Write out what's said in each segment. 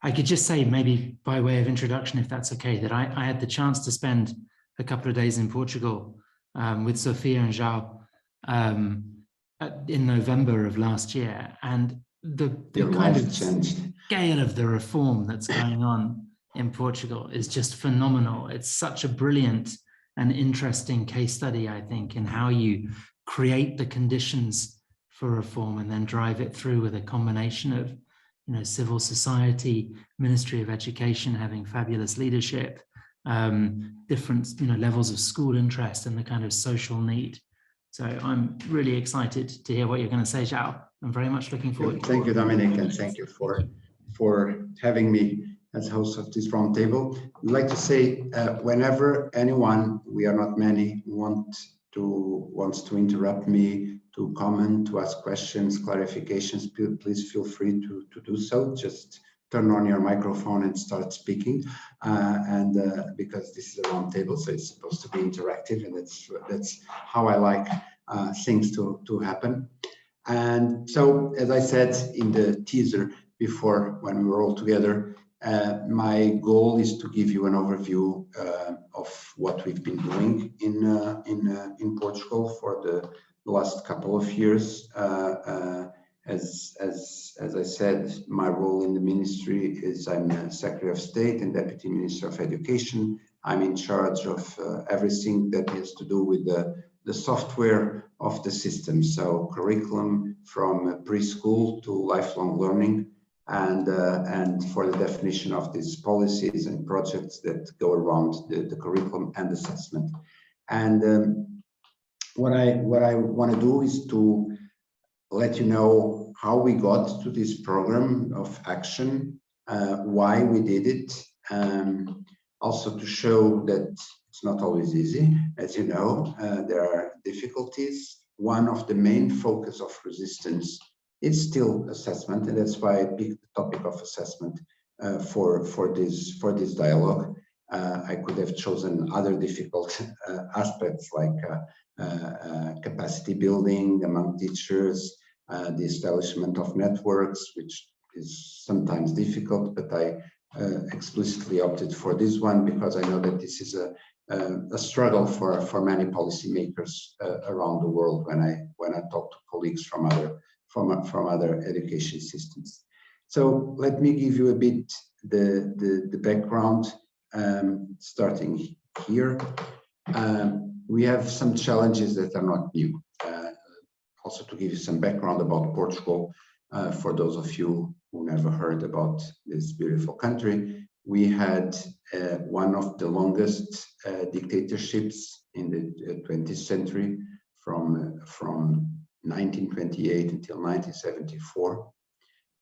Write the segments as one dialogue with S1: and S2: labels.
S1: I could just say, maybe by way of introduction, if that's okay, that I had the chance to spend a couple of days in Portugal with Sophia and João in November of last year, and the kind of scale of the reform that's going on in Portugal is just phenomenal. It's such a brilliant and interesting case study, I think, in how you create the conditions for reform and then drive it through with a combination of, you know, civil society, Ministry of Education having fabulous leadership, different, you know, levels of school interest and the kind of social need. So I'm really excited to hear what you're going to say, João. I'm very much looking forward.
S2: Thank you, Dominic, and thank you for having me as host of this roundtable. I'd like to say, whenever anyone, we are not many, wants to interrupt me, to comment, to ask questions, clarifications, please feel free to do so. Just turn on your microphone and start speaking. Because this is a roundtable, so it's supposed to be interactive, and that's how I like things to happen. And so, as I said in the teaser before, when we were all together, my goal is to give you an overview of what we've been doing in Portugal for the last couple of years. As I said, my role in the ministry is I'm a Secretary of State and Deputy Minister of Education. I'm in charge of everything that has to do with the software of the system, so curriculum from preschool to lifelong learning, and for the definition of these policies and projects that go around the curriculum and assessment. And what I want to do is to let you know how we got to this program of action, why we did it, also to show that it's not always easy. As you know, there are difficulties. One of the main focus of resistance is still assessment, and that's why I picked the topic of assessment for this dialogue. I could have chosen other difficult aspects like capacity building among teachers, the establishment of networks, which is sometimes difficult, but I explicitly opted for this one because I know that this is a struggle for many policymakers around the world when I talk to colleagues from other education systems. So let me give you a bit the background, starting here. We have some challenges that are not new. Also to give you some background about Portugal, for those of you who never heard about this beautiful country, we had one of the longest dictatorships in the 20th century, from 1928 until 1974.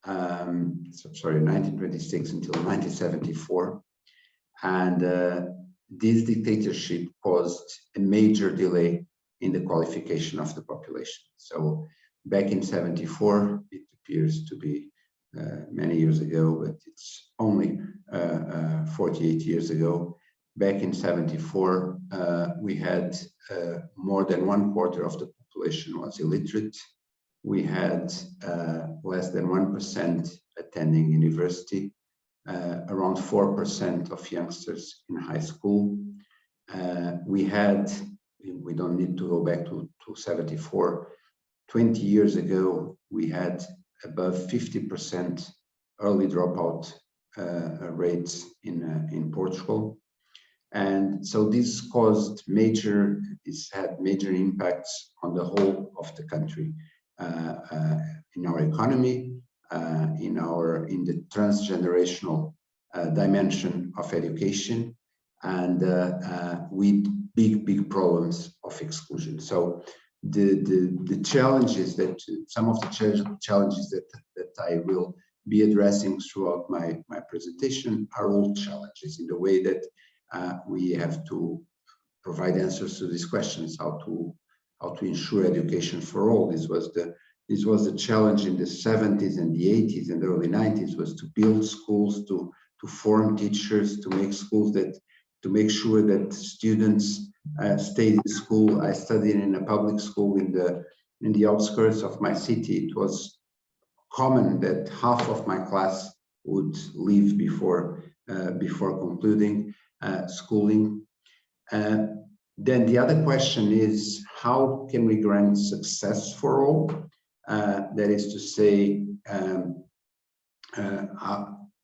S2: Sorry, 1926 until 1974. And this dictatorship caused a major delay in the qualification of the population. So back in 74, it appears to be many years ago, but it's only 48 years ago. Back in 74, we had more than 1/4 of the population was illiterate. We had less than 1% attending university, around 4% of youngsters in high school. We don't need to go back to 74. 20 years ago, we had above 50% early dropout rates in Portugal. And so this had major impacts on the whole of the country, in our economy, in the transgenerational dimension of education, and with big problems of exclusion. So the challenges some of the challenges that I will be addressing throughout my presentation are all challenges in the way that we have to provide answers to these questions, how to ensure education for all. This was the challenge in the 70s and the 80s and the early 90s, was to build schools, to form teachers, to make sure that students stayed in school. I studied in a public school in the outskirts of my city. It was common that half of my class would leave before concluding schooling. Then the other question is, how can we grant success for all? That is to say,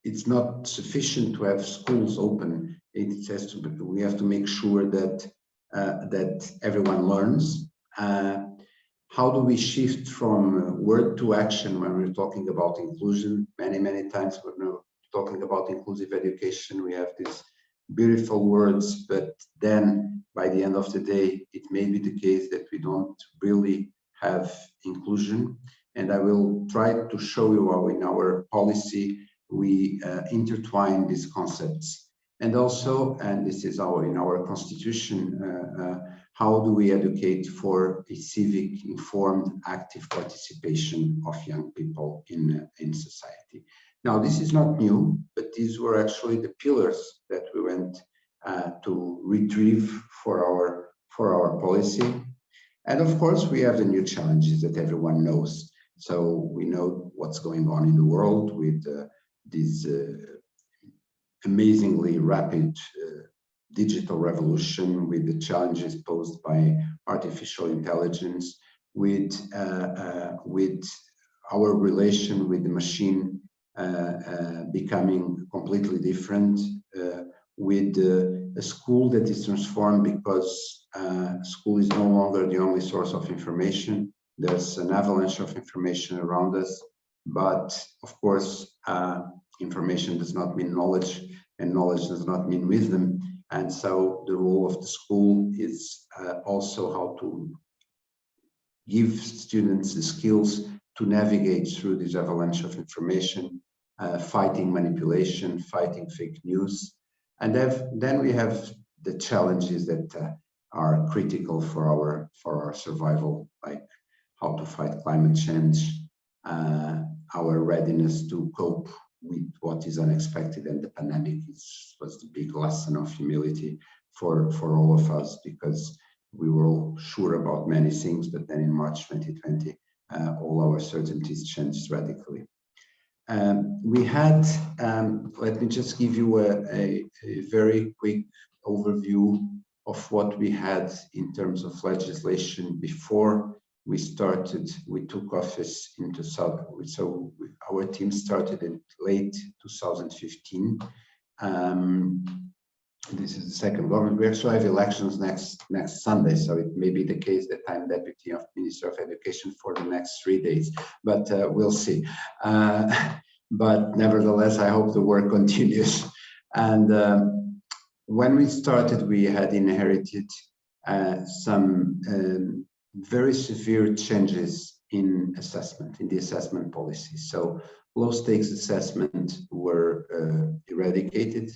S2: it's not sufficient to have schools open. It has to be, we have to make sure that that everyone learns. How do we shift from word to action when we're talking about inclusion? Many times when we're talking about inclusive education, we have these beautiful words, but then by the end of the day, it may be the case that we don't really have inclusion. And I will try to show you how in our policy we intertwine these concepts. And also, and this is in our constitution, how do we educate for a civic, informed, active participation of young people in society? Now, this is not new, but these were actually the pillars that we went to retrieve for our policy. And of course, we have the new challenges that everyone knows. So we know what's going on in the world with this amazingly rapid digital revolution, with the challenges posed by artificial intelligence, with our relation with the machine becoming completely different, with a school that is transformed because school is no longer the only source of information. There's an avalanche of information around us, but of course, information does not mean knowledge, and knowledge does not mean wisdom. And so the role of the school is also how to give students the skills to navigate through this avalanche of information, fighting manipulation, fighting fake news. And then we have the challenges that are critical for our survival, like how to fight climate change, our readiness to cope with what is unexpected, and the pandemic was the big lesson of humility for all of us, because we were all sure about many things, but then in March 2020, all our certainties changed radically. We had, let me just give you a very quick overview of what we had in terms of legislation before we took office into Salzburg. So our team started in late 2015. This is the second government. We actually have elections next Sunday, so it may be the case that I'm Deputy of Minister of Education for the next 3 days, but we'll see. But nevertheless, I hope the work continues. And when we started, we had inherited some very severe changes in assessment, in the assessment policy. So low stakes assessment were eradicated.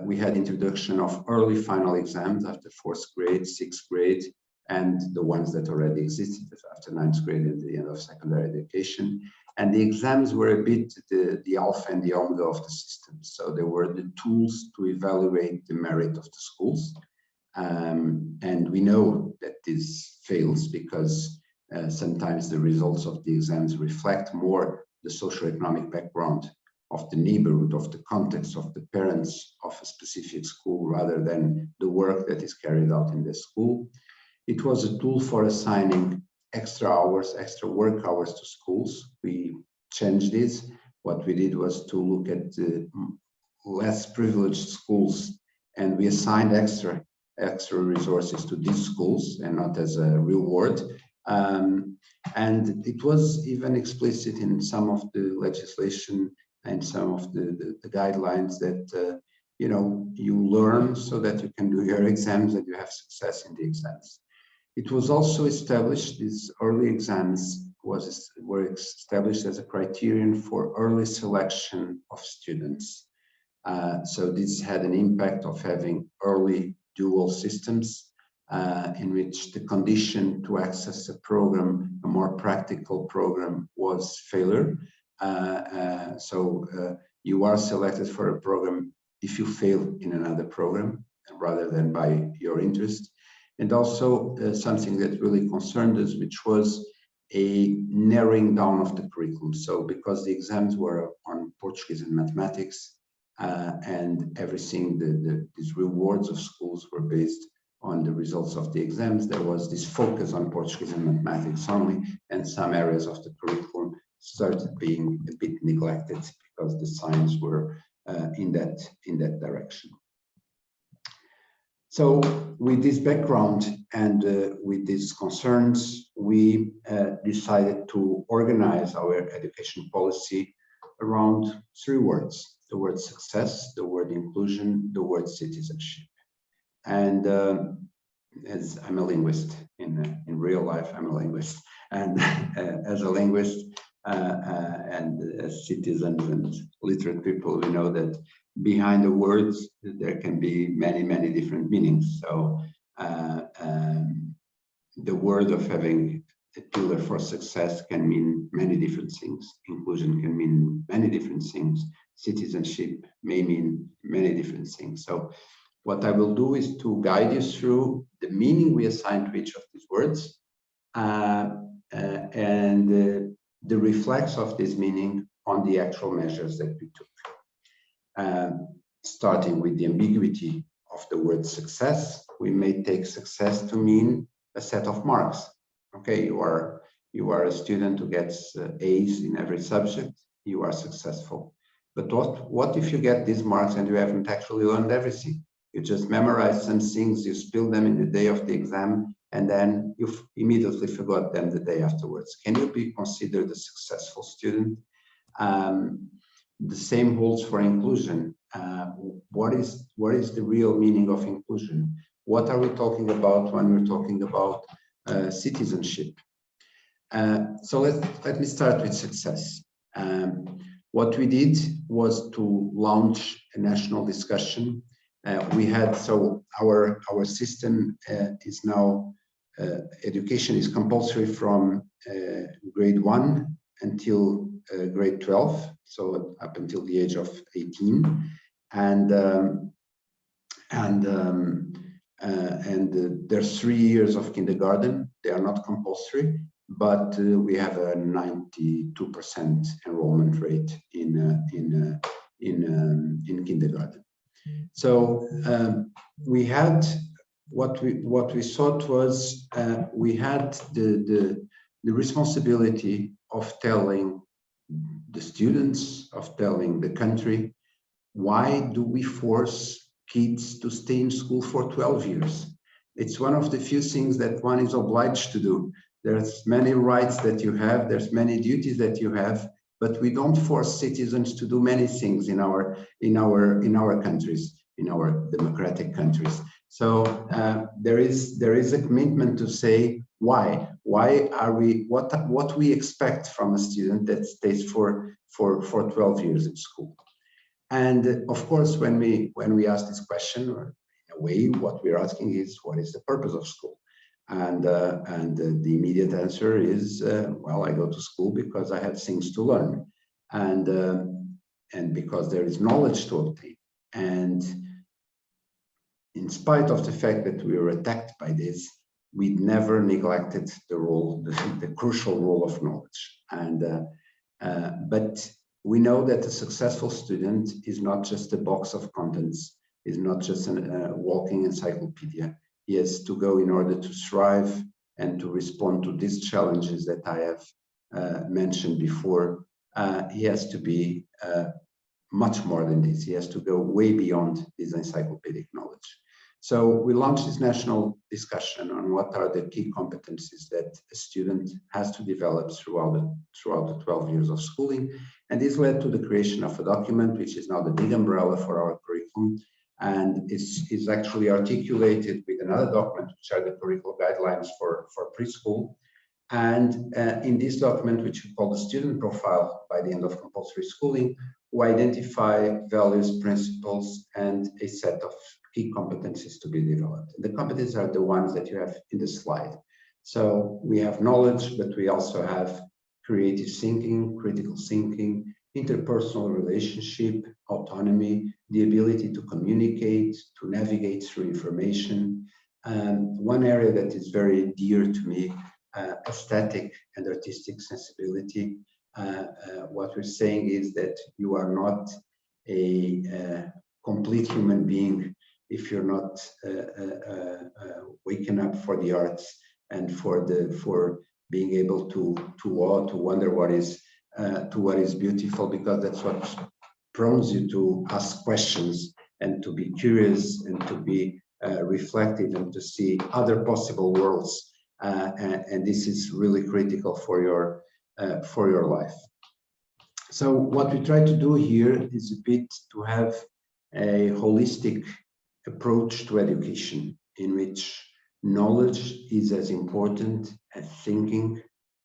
S2: We had introduction of early final exams after 4th grade, 6th grade, and the ones that already existed after 9th grade at the end of secondary education. And the exams were a bit the alpha and the omega of the system. So they were the tools to evaluate the merit of the schools. And we know that this fails because sometimes the results of the exams reflect more the socioeconomic background of the neighborhood, of the context of the parents of a specific school, rather than the work that is carried out in the school. It was a tool for assigning extra hours, extra work hours to schools. We changed this. What we did was to look at the less privileged schools, and we assigned extra resources to these schools, and not as a reward. And it was even explicit in some of the legislation and some of the guidelines that you learn so that you can do your exams and you have success in the exams. It was also established, these early exams were established as a criterion for early selection of students. So this had an impact of having early dual systems in which the condition to access a program, a more practical program, was failure. So you are selected for a program if you fail in another program rather than by your interest. And also something that really concerned us, which was a narrowing down of the curriculum. So because the exams were on Portuguese and mathematics, and everything, these rewards of schools were based on the results of the exams, there was this focus on Portuguese and mathematics only, and some areas of the curriculum started being a bit neglected because the signs were in that direction. So with this background and with these concerns, we decided to organize our education policy around three words: the word success, the word inclusion, the word citizenship. And as I'm a linguist, in real life, I'm a linguist. And as a linguist and as citizens and literate people, we know that behind the words, there can be many, many different meanings. So the word of having a pillar for success can mean many different things. Inclusion can mean many different things. Citizenship may mean many different things. So what I will do is to guide you through the meaning we assign to each of these words and the reflex of this meaning on the actual measures that we took. Starting with the ambiguity of the word success, we may take success to mean a set of marks. Okay, you are a student who gets A's in every subject, you are successful. But what if you get these marks and you haven't actually learned everything? You just memorize some things, you spill them in the day of the exam, and then you immediately forgot them the day afterwards. Can you be considered a successful student? The same holds for inclusion. What is the real meaning of inclusion? What are we talking about when we're talking about citizenship? So let me start with success. What we did was to launch a national discussion. So our system is now, education is compulsory from grade 1 until grade 12, so up until the age of 18, and there's 3 years of kindergarten. They are not compulsory, but we have a 92% enrollment rate in kindergarten. So we had what we thought was we had the responsibility of telling the students, of telling the country, why do we force kids to stay in school for 12 years? It's one of the few things that one is obliged to do. There's many rights that you have, there's many duties that you have, but we don't force citizens to do many things in our countries, in our democratic countries. So there is a commitment to say why are we, what we expect from a student that stays for 12 years in school. And of course, when we ask this question, or in a way, what we're asking is, what is the purpose of school? And the immediate answer is, well, I go to school because I have things to learn, and because there is knowledge to obtain. And in spite of the fact that we were attacked by this, we never neglected the crucial role of knowledge. And but we know that a successful student is not just a box of contents, is not just a walking encyclopedia. He has to go in order to thrive and to respond to these challenges that I have mentioned before. He has to be much more than this. He has to go way beyond this encyclopedic knowledge. So we launched this national discussion on what are the key competencies that a student has to develop throughout the 12 years of schooling. And this led to the creation of a document, which is now the big umbrella for our curriculum. And is actually articulated with another document, which are the curricular guidelines for preschool. And in this document, which we call the student profile by the end of compulsory schooling, we identify values, principles, and a set of key competencies to be developed. The competencies are the ones that you have in the slide. So we have knowledge, but we also have creative thinking, critical thinking, interpersonal relationship, autonomy, the ability to communicate, to navigate through information. One area that is very dear to me aesthetic and artistic sensibility. What we're saying is that you are not a complete human being if you're not waking up for the arts and for being able to awe, to wonder what is beautiful, because that's what prompts you to ask questions and to be curious and to be reflective and to see other possible worlds. And this is really critical for your life. So what we try to do here is a bit to have a holistic approach to education, in which knowledge is as important as thinking.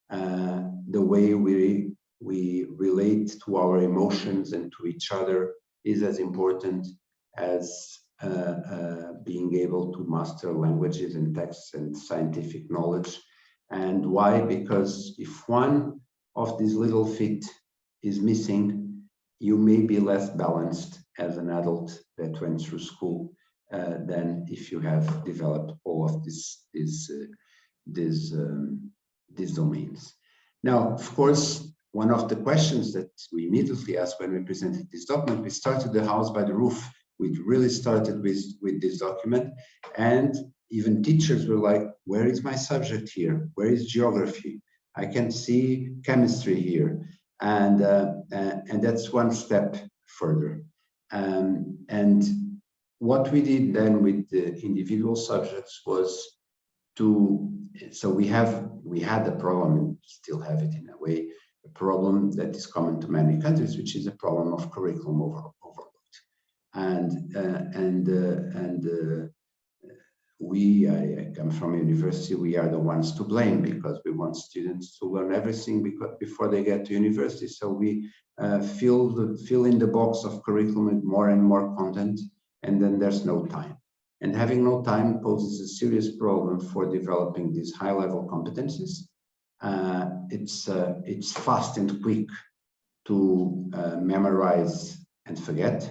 S2: The way we relate to our emotions and to each other is as important as being able to master languages and texts and scientific knowledge. And why? Because if one of these little feet is missing, you may be less balanced as an adult that went through school than if you have developed all of these domains. Now, of course, one of the questions that we immediately asked when we presented this document, we started the house by the roof. We really started with this document, and even teachers were like, where is my subject here? Where is geography? I can see chemistry here. And that's one step further. And what we did then with the individual subjects was so we had a problem, and still have it in a way, a problem that is common to many countries, which is a problem of curriculum overload. I come from a university, we are the ones to blame, because we want students to learn everything before they get to university. So we fill in the box of curriculum with more and more content, and then there's no time. And having no time poses a serious problem for developing these high-level competencies. It's fast and quick to memorize and forget.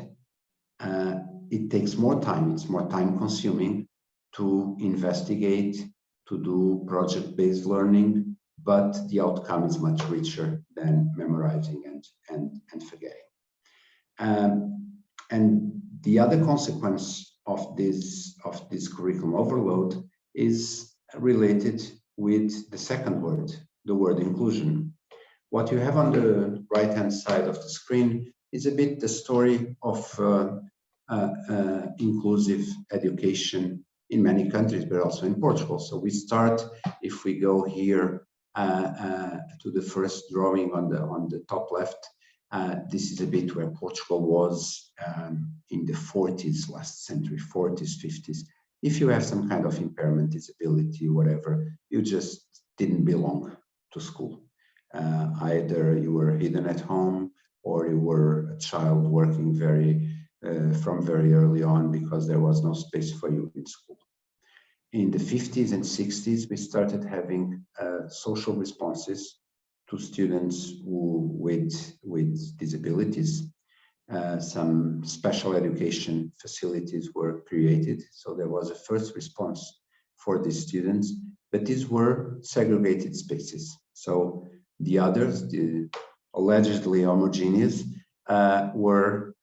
S2: It takes more time, it's more time-consuming to investigate, to do project-based learning, but the outcome is much richer than memorizing and forgetting. And the other consequence of this curriculum overload is related with the second word, the word inclusion. What you have on the right-hand side of the screen is a bit the story of inclusive education in many countries, but also in Portugal. So we start, if we go here to the first drawing on the top left, this is a bit where Portugal was in the 40s, last century, 40s, 50s. If you have some kind of impairment, disability, whatever, you just didn't belong to school. Either you were hidden at home, or you were a child working from very early on because there was no space for you in school. In the 50s and 60s, we started having social responses to students with disabilities. Some special education facilities were created. So there was a first response for these students, but these were segregated spaces. So the others, the allegedly homogeneous, were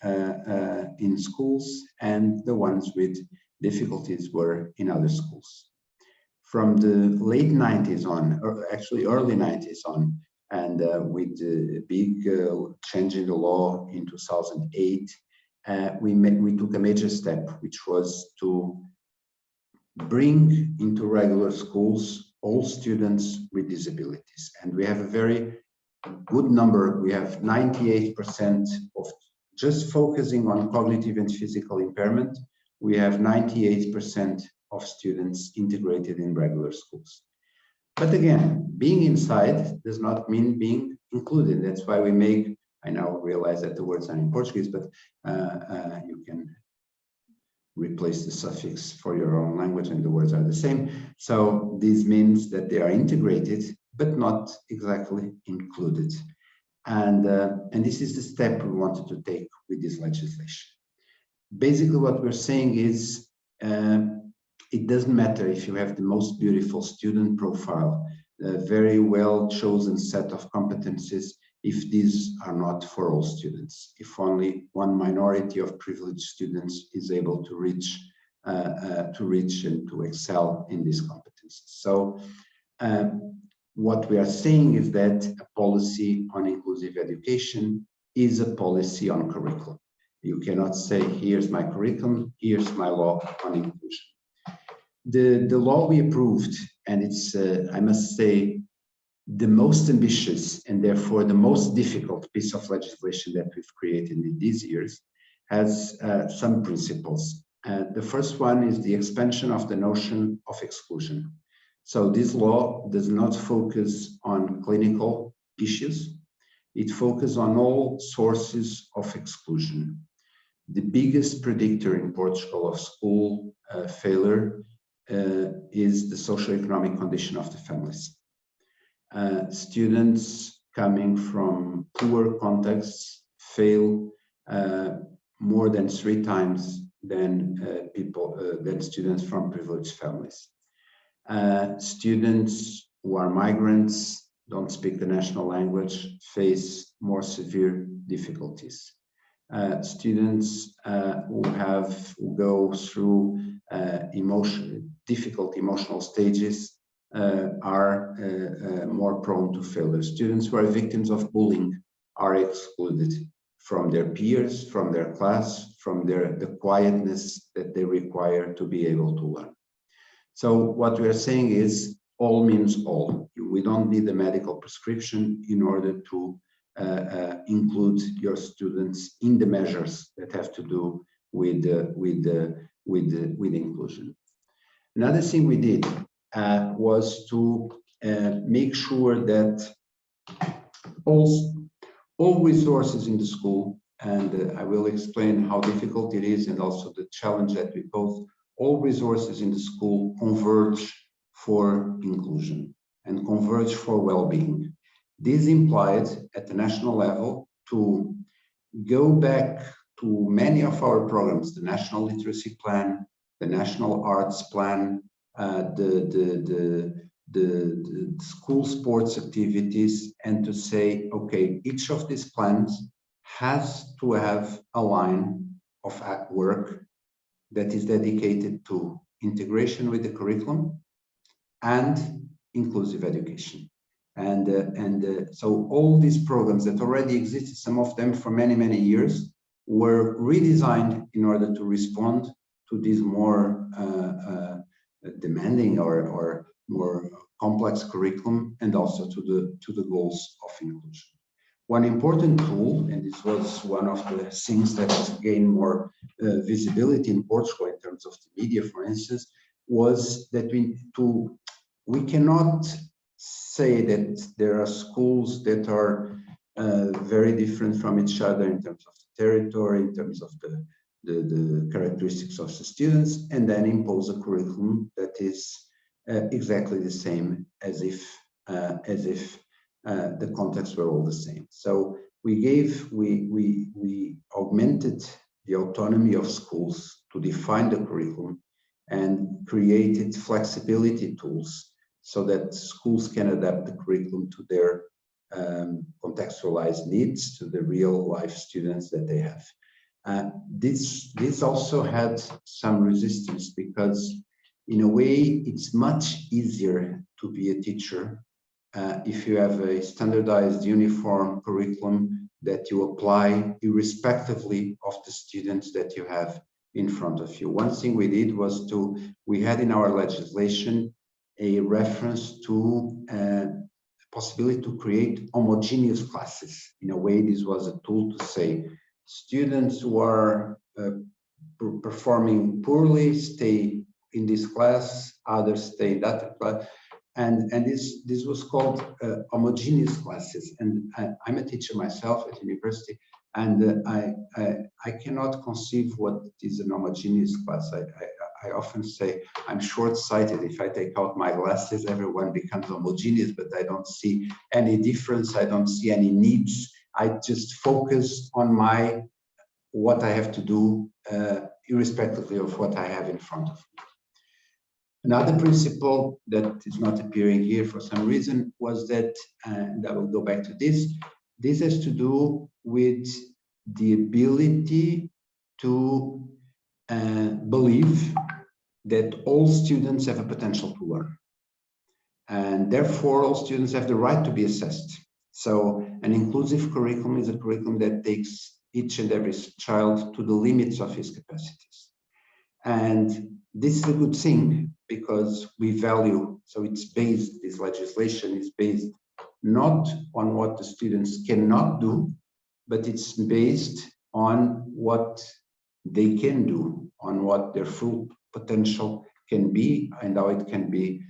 S2: in schools, and the ones with difficulties were in other schools. From the late 90s on, or actually early 90s on, and with the big change in the law in 2008, we took a major step, which was to bring into regular schools all students with disabilities. And we have a very good number. We have 98% of, just focusing on cognitive and physical impairment, we have 98% of students integrated in regular schools. But again, being inside does not mean being included. That's why we make, I now realize that the words are in Portuguese, but you can replace the suffix for your own language and the words are the same. So this means that they are integrated, but not exactly included. And this is the step we wanted to take with this legislation. Basically, what we're saying is, it doesn't matter if you have the most beautiful student profile very well chosen set of competencies if these are not for all students, if only one minority of privileged students is able to reach and to excel in these competencies. So what we are saying is that a policy on inclusive education is a policy on curriculum. You cannot say, here's my curriculum, here's my law on inclusion. The law we approved, and it's, I must say, the most ambitious and therefore the most difficult piece of legislation that we've created in these years, has some principles. The first one is the expansion of the notion of exclusion. So this law does not focus on clinical issues. It focuses on all sources of exclusion. The biggest predictor in Portugal of school failure is the socioeconomic condition of the families. Students coming from poor contexts fail more than 3 times than students from privileged families. Students who are migrants, don't speak the national language, face more severe difficulties. Students who go through difficult emotional stages are more prone to failure. Students who are victims of bullying are excluded from their peers, from their class, from the quietness that they require to be able to learn. So what we are saying is all means all. We don't need a medical prescription in order to include your students in the measures that have to do with inclusion. Another thing we did was to make sure that all resources in the school, and I will explain how difficult it is and also the challenge that we pose, all resources in the school converge for inclusion and converge for well-being. This implied at the national level to go back to many of our programs, the National Literacy Plan, the National Arts Plan, the school sports activities, and to say, okay, each of these plans has to have a line of work that is dedicated to integration with the curriculum and inclusive education. So all these programs that already existed, some of them for many, many years, were redesigned in order to respond to this more demanding or more complex curriculum, and also to the goals of inclusion. One important tool, and this was one of the things that has gained more visibility in Portugal in terms of the media, for instance, was that we cannot say that there are schools that are very different from each other in terms of the territory, in terms of the characteristics of the students, and then impose a curriculum that is exactly the same as if the contexts were all the same. So we augmented the autonomy of schools to define the curriculum and created flexibility tools so that schools can adapt the curriculum to their contextualized needs, to the real life students that they have. This also had some resistance because in a way it's much easier to be a teacher if you have a standardized uniform curriculum that you apply irrespectively of the students that you have in front of you. One thing we did was we had in our legislation a reference to the possibility to create homogeneous classes. In a way, this was a tool to say students who are performing poorly stay in this class, others stay in that class. And this was called homogeneous classes. And I'm a teacher myself at university, and I cannot conceive what is an homogeneous class. I often say I'm short-sighted. If I take out my glasses, everyone becomes homogeneous, but I don't see any difference. I don't see any needs. I just focus on what I have to do, irrespectively of what I have in front of me. Another principle that is not appearing here for some reason was that, and I will go back to this, this has to do with the ability to believe that all students have a potential to learn. And therefore, all students have the right to be assessed. So an inclusive curriculum is a curriculum that takes each and every child to the limits of his capacities. And this is a good thing because we value, so it's based, this legislation is based not on what the students cannot do, but it's based on what they can do, on what their full potential can be and how it can be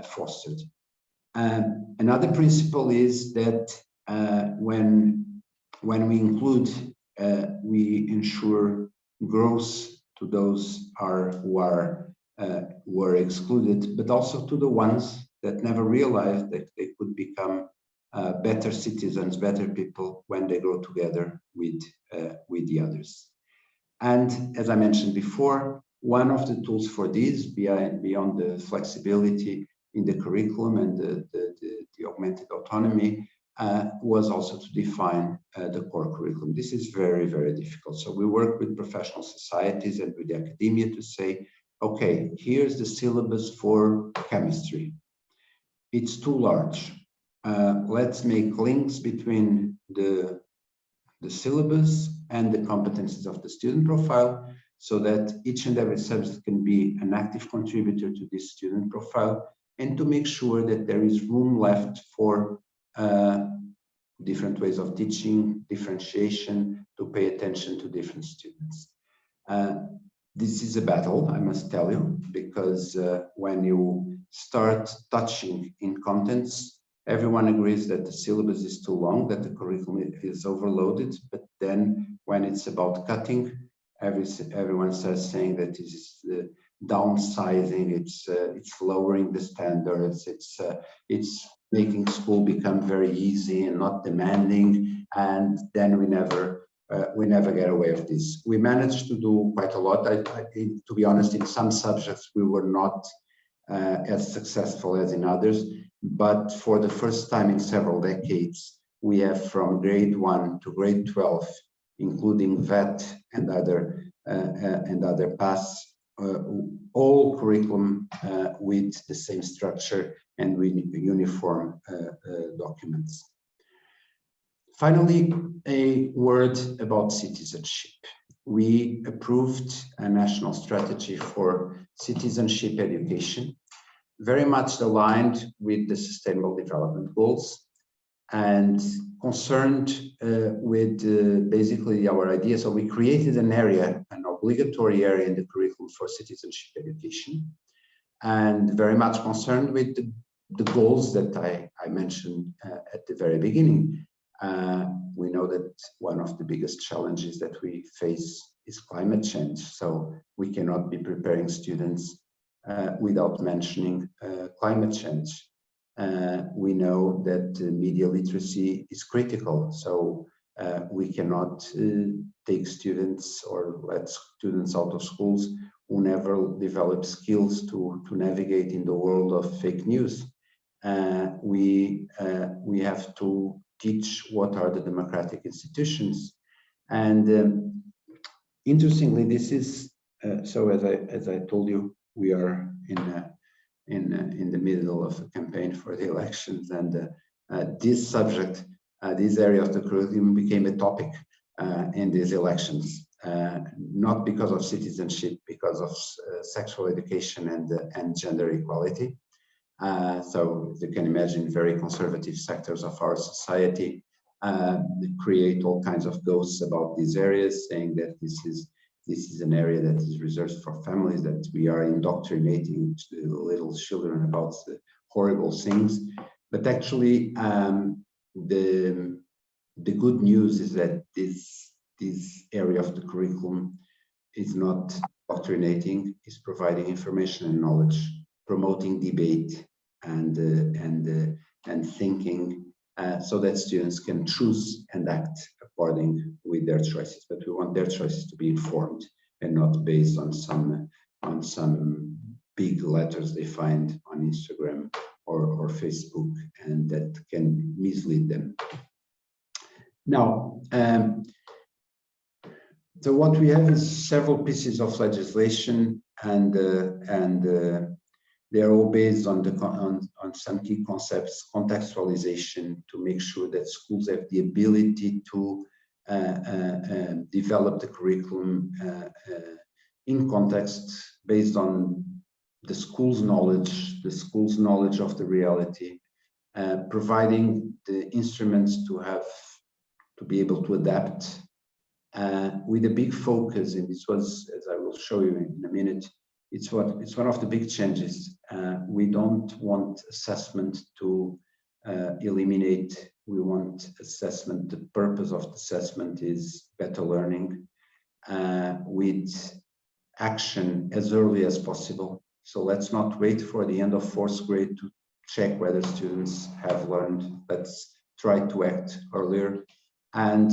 S2: fostered. Another principle is that when we include, we ensure growth to those who were excluded, but also to the ones that never realized that they could become better citizens, better people when they grow together with the others. And as I mentioned before, one of the tools for this, beyond the flexibility in the curriculum and the augmented autonomy, was also to define the core curriculum. This is very, very difficult. So we work with professional societies and with the academia to say, okay, here's the syllabus for chemistry. It's too large. Let's make links between the syllabus and the competencies of the student profile so that each and every subject can be an active contributor to this student profile, and to make sure that there is room left for different ways of teaching, differentiation, to pay attention to different students. This is a battle, I must tell you, because when you start touching in contents, everyone agrees that the syllabus is too long, that the curriculum is overloaded, but then when it's about cutting, everyone starts saying that this is the downsizing, it's lowering the standards, it's making school become very easy and not demanding, and then we never get away with this. We managed to do quite a lot. To be honest, in some subjects we were not as successful as in others, but for the first time in several decades, we have from grade 1 to grade 12, including VET and other paths, all curriculum with the same structure and with uniform documents. Finally, a word about citizenship. We approved a national strategy for citizenship education, very much aligned with the Sustainable Development Goals and concerned with basically our idea. So we created an area, an obligatory area in the curriculum for citizenship education, and very much concerned with the goals that I mentioned at the very beginning. We know that one of the biggest challenges that we face is climate change. So we cannot be preparing students without mentioning climate change. We know that media literacy is critical. So we cannot take students or let students out of schools who never develop skills to navigate in the world of fake news. We have to teach what are the democratic institutions, and interestingly, this is so. As I told you, we are in the middle of a campaign for the elections, and this subject, this area of the curriculum became a topic in these elections, not because of citizenship, because of sexual education and gender equality. So as you can imagine, very conservative sectors of our society create all kinds of ghosts about these areas, saying that this is an area that is reserved for families, that we are indoctrinating little children about the horrible things. But actually, the good news is that this area of the curriculum is not indoctrinating, is providing information and knowledge, promoting debate and thinking, so that students can choose and act according with their choices. But we want their choices to be informed and not based on some big letters they find on Instagram or Facebook, and that can mislead them. Now, so what we have is several pieces of legislation, and they are all based on some key concepts, contextualization, to make sure that schools have the ability to develop the curriculum in context based on the school's knowledge of the reality, providing the instruments to be able to adapt, with a big focus. And this was, as I will show you in a minute, it's one of the big changes. We don't want assessment to eliminate. We want assessment. The purpose of the assessment is better learning, with action as early as possible. So let's not wait for the end of 4th grade to check whether students have learned. Let's try to act earlier. And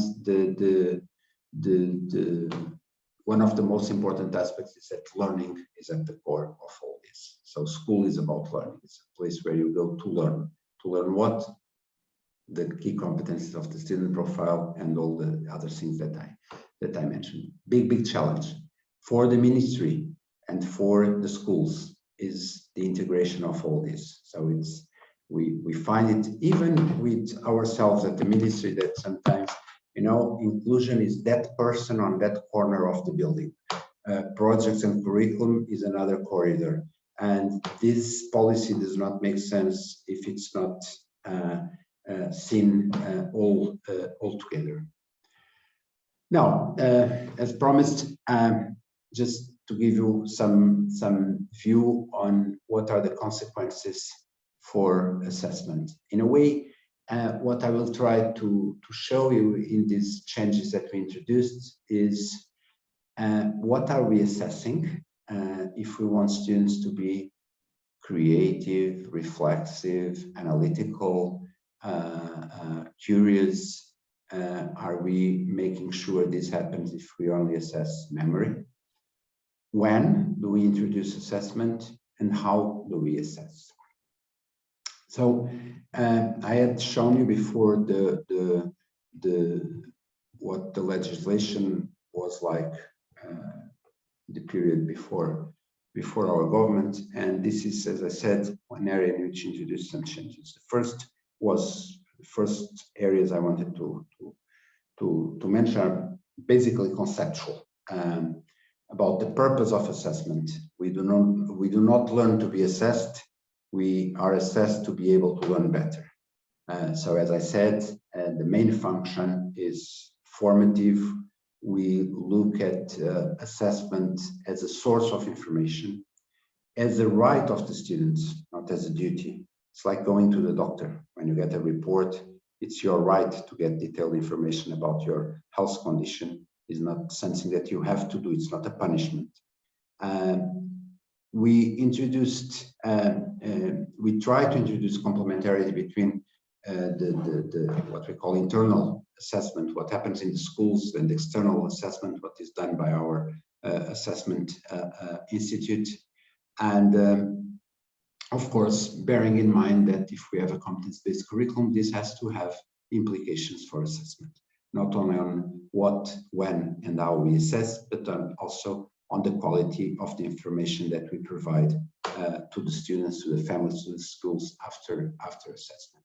S2: one of the most important aspects is that learning is at the core of all this. So school is about learning. It's a place where you go to learn. To learn what? The key competencies of the student profile and all the other things that I mentioned. Big challenge for the ministry and for the schools is the integration of all this. So we find it even with ourselves at the ministry that sometimes, you know, inclusion is that person on that corner of the building. Projects and curriculum is another corridor. And this policy does not make sense if it's not seen all together. Now, as promised, just to give you some view on what are the consequences for assessment. In a way, what I will try to show you in these changes that we introduced is what are we assessing if we want students to be creative, reflexive, analytical, curious. Are we making sure this happens if we only assess memory? When do we introduce assessment, and how do we assess? So I had shown you before what the legislation was like the period before our government, and this is, as I said, one area in which introduced some changes. The first areas I wanted to mention are basically conceptual, about the purpose of assessment. We do not learn to be assessed. We are assessed to be able to learn better. So as I said, the main function is formative. We look at assessment as a source of information, as a right of the students, not as a duty. It's like going to the doctor. When you get a report, it's your right to get detailed information about your health condition. It's not something that you have to do. It's not a punishment. We try to introduce complementarity between what we call internal assessment, what happens in the schools, and external assessment, what is done by our assessment institute. And of course, bearing in mind that if we have a competence-based curriculum, this has to have implications for assessment, not only on what, when, and how we assess, but also on the quality of the information that we provide to the students, to the families, to the schools after assessment.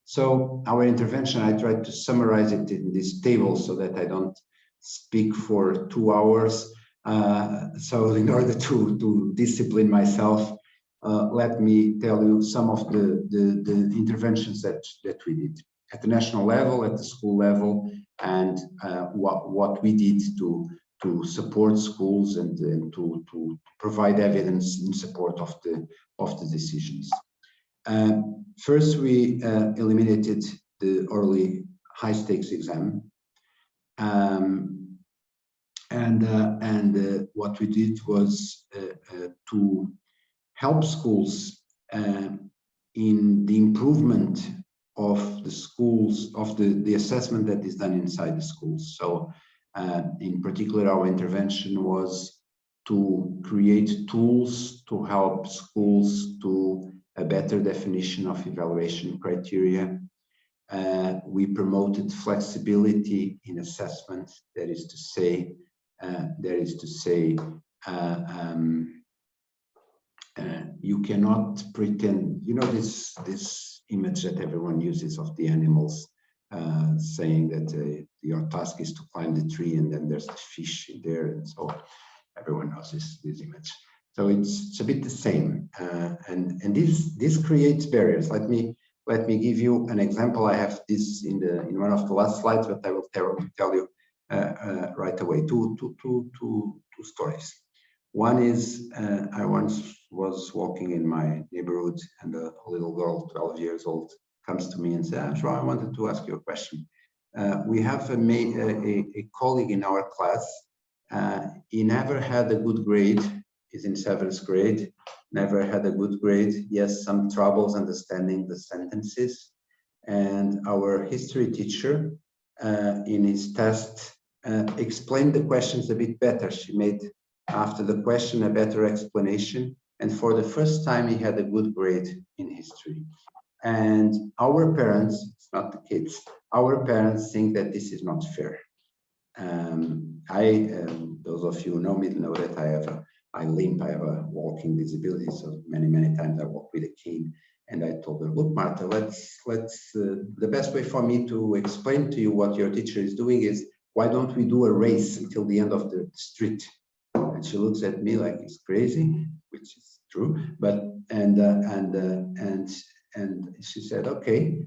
S2: So our intervention, I tried to summarize it in this table so that I don't speak for 2 hours. So in order to discipline myself, let me tell you some of the interventions that we did at the national level, at the school level, and what we did to support schools and to provide evidence in support of the decisions. First, we eliminated the early high-stakes exam, and what we did was to help schools in the improvement of the schools, of the assessment that is done inside the schools. So in particular, our intervention was to create tools to help schools to a better definition of evaluation criteria. We promoted flexibility in assessment. That is to say, you cannot pretend. You know this image that everyone uses of the animals, saying that your task is to climb the tree, and then there's the fish in there, and so everyone knows this image. So it's a bit the same, and this creates barriers. Let me give you an example. I have this in one of the last slides, but I will tell you right away. Two stories. One is I once was walking in my neighborhood, and a little girl, 12 years old, comes to me and says, "João, I wanted to ask you a question. We have a colleague in our class. He never had a good grade. He's in 7th grade. Never had a good grade. He has some troubles understanding the sentences. And our history teacher, in his test, explained the questions a bit better. She made, after the question, a better explanation. And for the first time, he had a good grade in history. And our parents, it's not the kids, our parents think that this is not fair. Those of you who know me know that I limp, I have a walking disability, so many times I walk with a cane. And I told her, look, Marta, the best way for me to explain to you what your teacher is doing is, why don't we do a race until the end of the street? And she looks at me like it's crazy, which is true. But and she said, okay,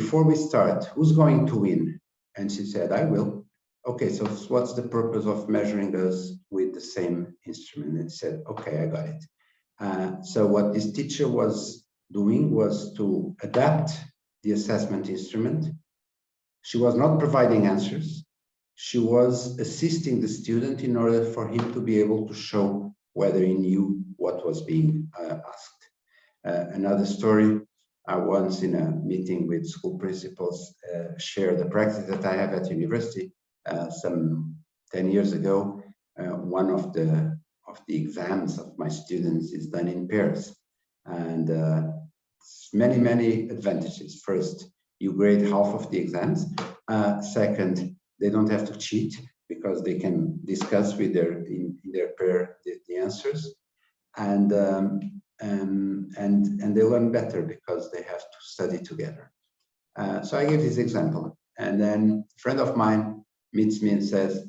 S2: before we start, who's going to win? And she said, I will. Okay, so what's the purpose of measuring us with the same instrument? And said, okay, I got it. So what this teacher was doing was to adapt the assessment instrument. She was not providing answers. She was assisting the student in order for him to be able to show whether he knew what was being asked. Another story, I once in a meeting with school principals shared the practice that I have at university. Some 10 years ago, one of the exams of my students is done in pairs, and many advantages. First, you grade half of the exams. Second, they don't have to cheat because they can discuss with in their pair the answers, and they learn better because they have to study together. So I gave this example, and then a friend of mine meets me and says,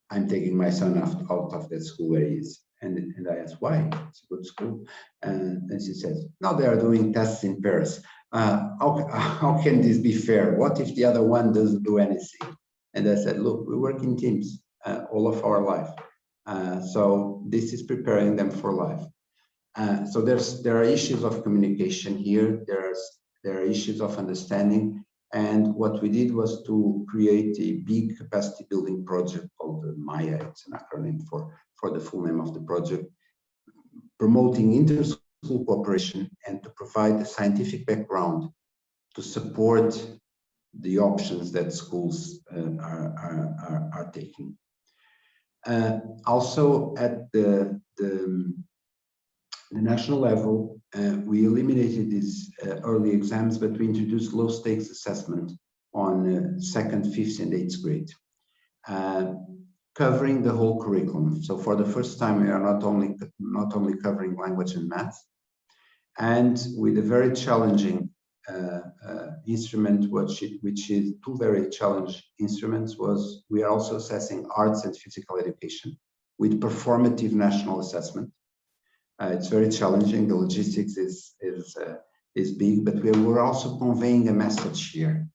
S2: I'm taking my son out of that school where he is. And I asked, why? It's a good school. And she says, no, they are doing tests in pairs. How can this be fair? What if the other one doesn't do anything? And I said, look, we work in teams all of our life. So this is preparing them for life. So there are issues of communication here. There are issues of understanding. And what we did was to create a big capacity building project called MAIA. It's an acronym for the full name of the project, promoting inter-school cooperation and to provide the scientific background to support the options that schools are taking. Also at the national level, we eliminated these early exams, but we introduced low stakes assessment on 2nd, 5th, and 8th grade, covering the whole curriculum. So for the first time, we are not only covering language and math, and with a very challenging instrument, which is two very challenging instruments, was we are also assessing arts and physical education with performative national assessment. It's very challenging. The logistics is big, but we're also conveying a message here,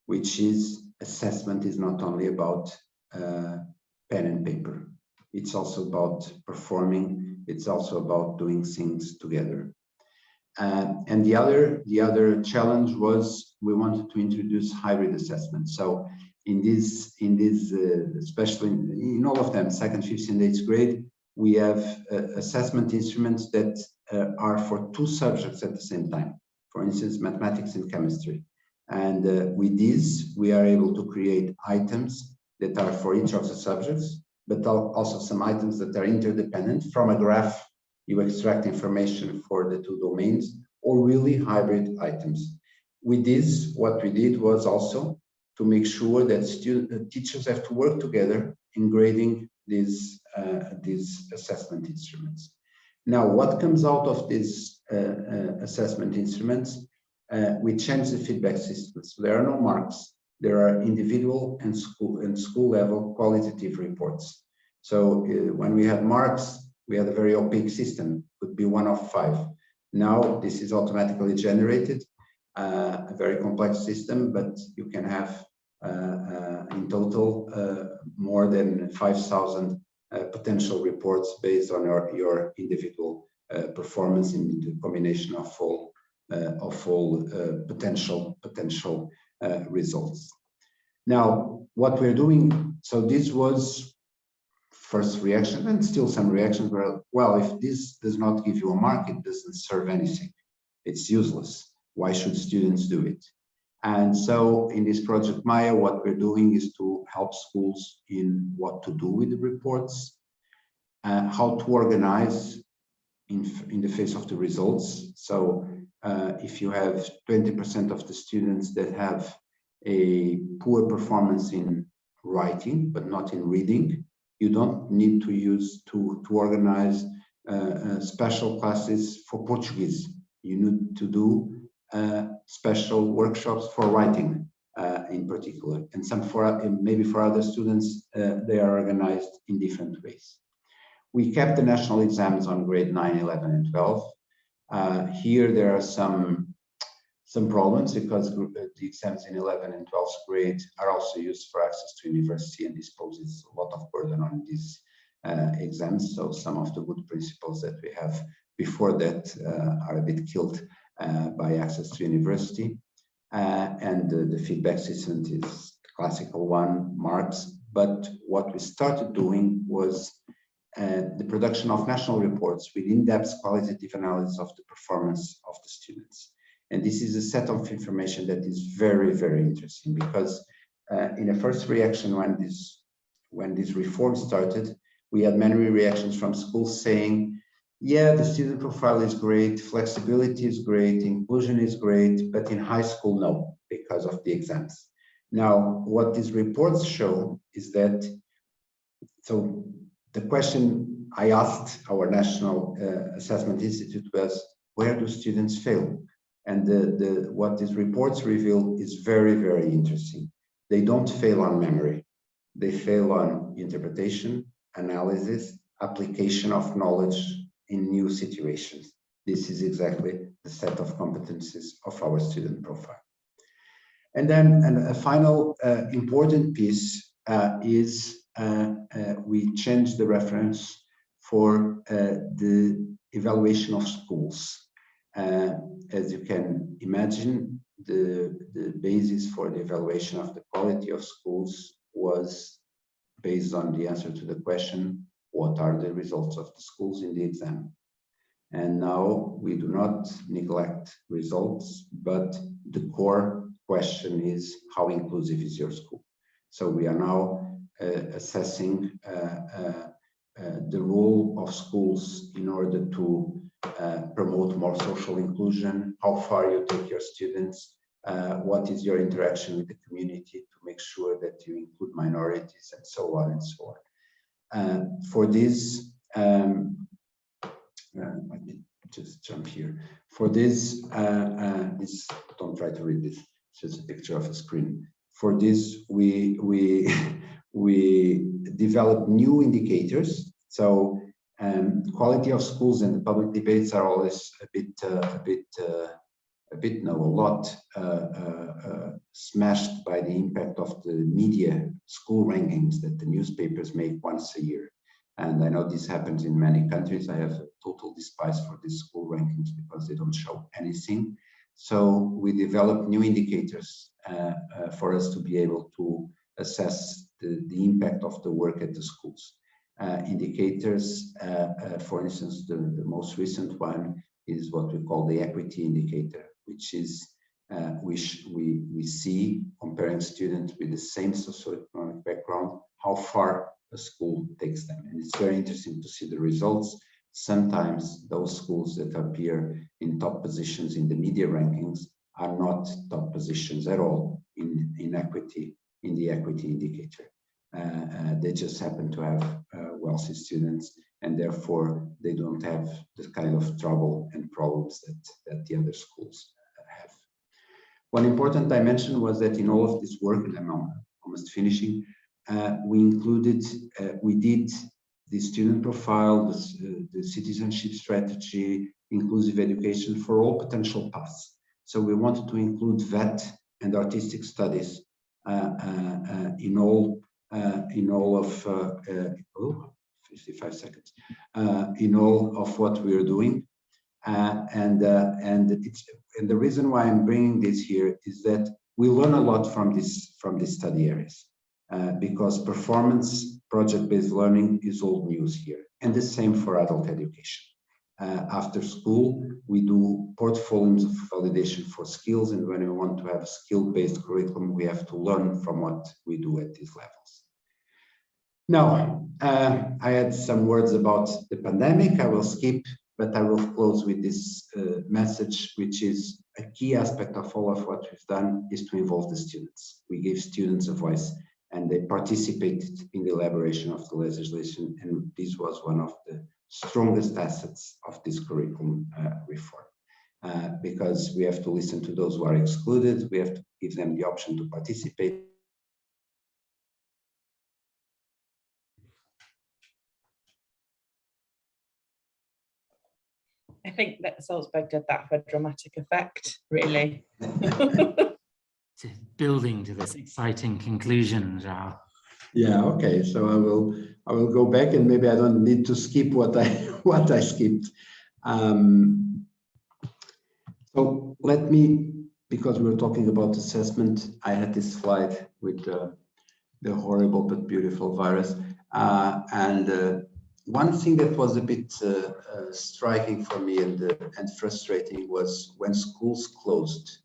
S2: which is assessment is not only about pen and paper. It's also about performing. It's also about doing things together. And the other challenge was we wanted to introduce hybrid assessment. So in this, especially in all of them, 2nd, 5th, and 8th grade, we have assessment instruments that are for two subjects at the same time. For instance, mathematics and chemistry. And with these, we are able to create items that are for each of the subjects, but also some items that are interdependent. From a graph, you extract information for the two domains, or really hybrid items. With this, what we did was also to make sure that teachers have to work together in grading these assessment instruments. Now, what comes out of these assessment instruments? We change the feedback system. So there are no marks. There are individual and school level qualitative reports. So when we had marks, we had a very opaque system, could be 1 of 5. Now this is automatically generated, a very complex system, but you can have in total more than 5,000 potential reports based on your individual performance in the combination of all potential results. Now, what we're doing, so this was first reaction, and still some reactions were, well, if this does not give you a mark, it doesn't serve anything. It's useless. Why should students do it? And so in this project Maya, what we're doing is to help schools in what to do with the reports, how to organize in the face of the results. So if you have 20% of the students that have a poor performance in writing, but not in reading, you don't need to use to organize special classes for Portuguese. You need to do special workshops for writing in particular, and some for maybe for other students they are organized in different ways. We kept the national exams on grade 9, 11, and 12. Here there are some problems because the exams in 11 and 12th grade are also used for access to university, and this poses a lot of burden on these exams. So some of the good principles that we have before that are a bit killed by access to university. And the feedback system is the classical one, marks. But what we started doing was the production of national reports with in-depth qualitative analysis of the performance of the students. And this is a set of information that is very, very interesting, because in a first reaction when this reform started, we had many reactions from schools saying, yeah, the student profile is great, flexibility is great, inclusion is great, but in high school, no, because of the exams. Now, what these reports show is that, so the question I asked our National Assessment Institute was, where do students fail? And what these reports reveal is very, very interesting. They don't fail on memory. They fail on interpretation, analysis, application of knowledge in new situations. This is exactly the set of competencies of our student profile. And then a final important piece is we changed the reference for the evaluation of schools. As you can imagine, the basis for the evaluation of the quality of schools was based on the answer to the question, what are the results of the schools in the exam? And now we do not neglect results, but the core question is, how inclusive is your school? So we are now assessing the role of schools in order to promote more social inclusion, how far you take your students, what is your interaction with the community to make sure that you include minorities, and so on and so on. For this, let me just jump here. For this, don't try to read this, it's just a picture of a screen. For this, we developed new indicators. So quality of schools and the public debates are always smashed by the impact of the media school rankings that the newspapers make once a year. And I know this happens in many countries. I have a total despise for these school rankings because they don't show anything. So we developed new indicators for us to be able to assess the impact of the work at the schools. Indicators, for instance, the most recent one is what we call the equity indicator, which is we see, comparing students with the same socioeconomic background, how far a school takes them. And it's very interesting to see the results. Sometimes those schools that appear in top positions in the media rankings are not top positions at all in the equity indicator. They just happen to have wealthy students, and therefore they don't have the kind of trouble and problems that the other schools have. One important dimension was that in all of this work, and I'm almost finishing, we did the student profile, the citizenship strategy, inclusive education for all potential paths. So we wanted to include VET and artistic studies in all of 55 seconds in all of what we are doing, and the reason why I'm bringing this here is that we learn a lot from these study areas, because performance project-based learning is old news here, and the same for adult education. After school, we do portfolios of validation for skills, and when we want to have a skill-based curriculum, we have to learn from what we do at these levels. Now, I had some words about the pandemic. I will skip, but I will close with this message, which is a key aspect of all of what we've done is to involve the students. We gave students a voice, and they participated in the elaboration of the legislation, and this was one of the strongest assets of this curriculum reform, because we have to listen to those who are excluded, we have to give them the option to participate.
S3: I think that Salzburg did that for dramatic effect, really.
S1: Building to this exciting conclusion, João.
S2: Yeah, okay. So I will go back, and maybe I don't need to skip what I skipped. So let me, because we were talking about assessment, I had this slide with the horrible but beautiful virus, and one thing that was a bit striking for me and frustrating was when schools closed.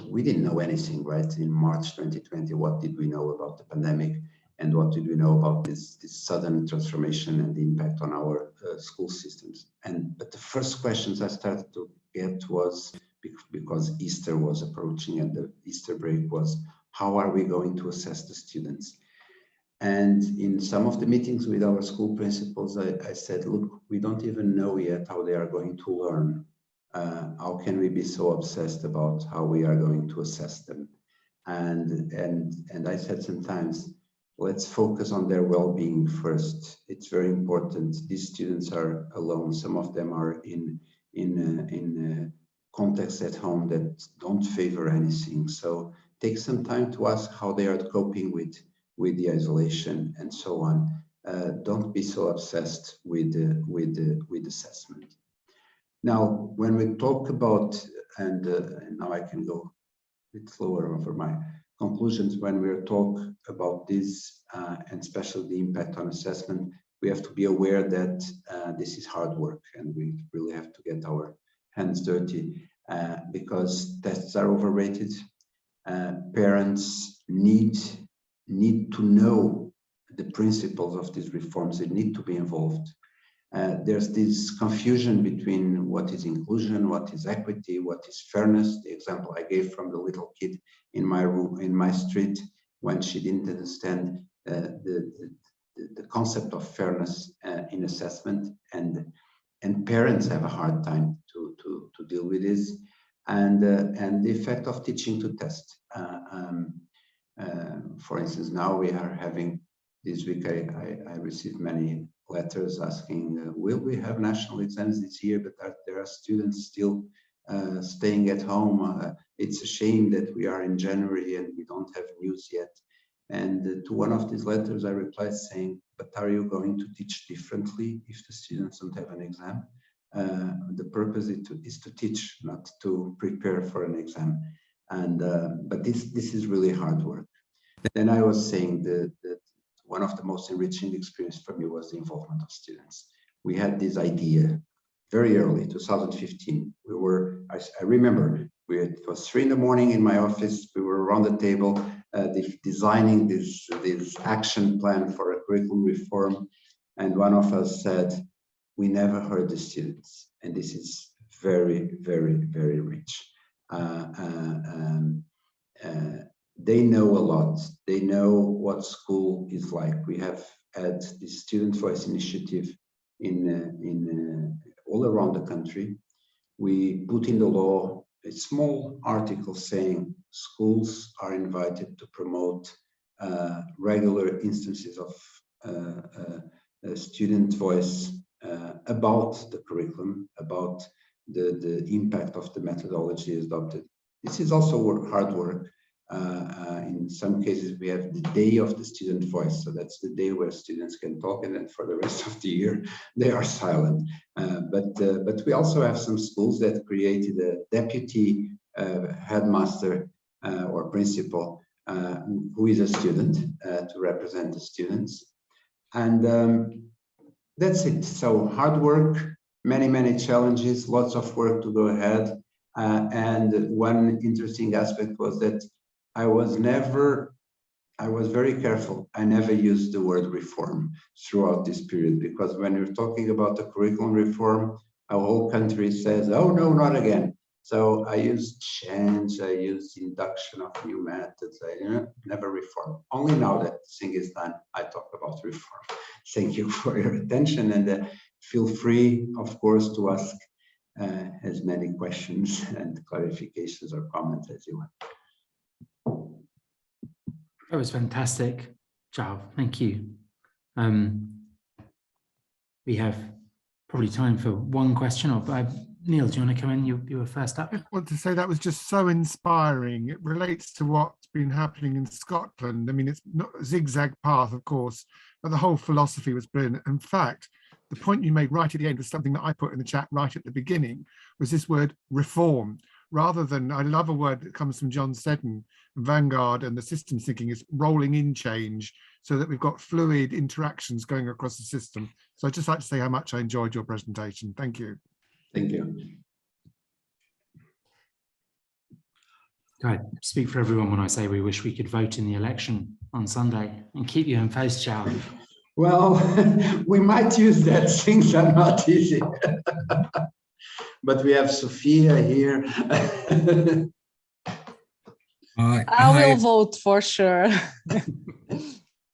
S2: We didn't know anything, right? In March 2020, what did we know about the pandemic, and what did we know about this sudden transformation and the impact on our school systems? But the first questions I started to get was, because Easter was approaching and the Easter break, was, how are we going to assess the students? And in some of the meetings with our school principals, I said, look, we don't even know yet how they are going to learn. How can we be so obsessed about how we are going to assess them? And I said sometimes, let's focus on their well-being first. It's very important. These students are alone. Some of them are in contexts at home that don't favor anything. So take some time to ask how they are coping with the isolation and so on. Don't be so obsessed with assessment. Now, when we talk about, and now I can go a bit slower over my conclusions, when we talk about this, and especially the impact on assessment, we have to be aware that this is hard work, and we really have to get our hands dirty, because tests are overrated. Parents need to know the principles of these reforms. They need to be involved. There's this confusion between what is inclusion, what is equity, what is fairness. The example I gave from the little kid in my room, in my street, when she didn't understand the concept of fairness in assessment, and parents have a hard time to deal with this, and the effect of teaching to test. For instance, now we are having, this week I received many letters asking, will we have national exams this year? But there are students still staying at home. It's a shame that we are in January and we don't have news yet. And to one of these letters, I replied saying, but are you going to teach differently if the students don't have an exam? The purpose is to teach, not to prepare for an exam. And but this is really hard work. Then I was saying that one of the most enriching experiences for me was the involvement of students. We had this idea very early, 2015. I remember, it was 3 in the morning in my office. We were around the table designing this action plan for a curriculum reform. And one of us said, we never heard the students. And this is very, very, very rich. They know a lot. They know what school is like. We have had the Student Voice Initiative in all around the country. We put in the law a small article saying schools are invited to promote regular instances of student voice about the curriculum, about the impact of the methodology adopted. This is also hard work. In some cases, we have the day of the student voice. So that's the day where students can talk, and then for the rest of the year, they are silent. But we also have some schools that created a deputy headmaster or principal who is a student to represent the students. And that's it. So hard work, many, many challenges, lots of work to go ahead. And one interesting aspect was that I was very careful. I never used the word reform throughout this period, because when you're talking about the curriculum reform, our whole country says, oh no, not again. So I used change, I used induction of new methods, I never reform. Only now that the thing is done, I talk about reform. Thank you for your attention, and feel free, of course, to ask as many questions and clarifications or comments as you want.
S1: That was fantastic, João. Thank you. We have probably time for one question. Or Neil, do you want to come in? You were first up.
S4: I want to say that was just so inspiring. It relates to what's been happening in Scotland. I mean, it's not a zigzag path, of course, but the whole philosophy was brilliant. In fact, the point you made right at the end was something that I put in the chat right at the beginning, was this word reform. Rather than, I love a word that comes from John Seddon, Vanguard, and the systems thinking is rolling in change, so that we've got fluid interactions going across the system. So I'd just like to say how much I enjoyed your presentation. Thank you.
S2: Thank you.
S1: I speak for everyone when I say we wish we could vote in the election on Sunday and keep you in post, João.
S2: Well, we might use that. Things are not easy. But we have Sophia here.
S3: I will vote for sure.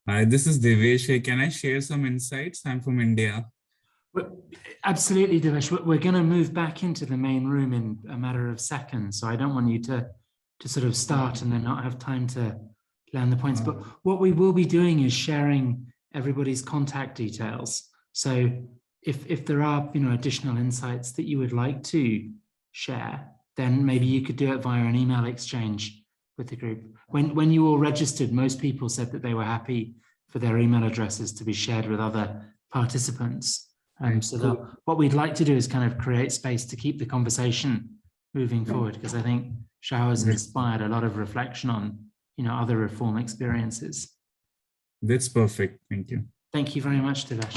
S5: Hi, this is Devesh. Can I share some insights? I'm from India.
S1: Absolutely, Devesh. We're going to move back into the main room in a matter of seconds, so I don't want you to sort of start and then not have time to learn the points. But what we will be doing is sharing everybody's contact details. So if there are additional insights that you would like to share, then maybe you could do it via an email exchange with the group. When you all registered, most people said that they were happy for their email addresses to be shared with other participants. So what we'd like to do is kind of create space to keep the conversation moving forward, because I think João has inspired a lot of reflection on other reform experiences.
S5: That's perfect. Thank you.
S1: Thank you very much, Devesh.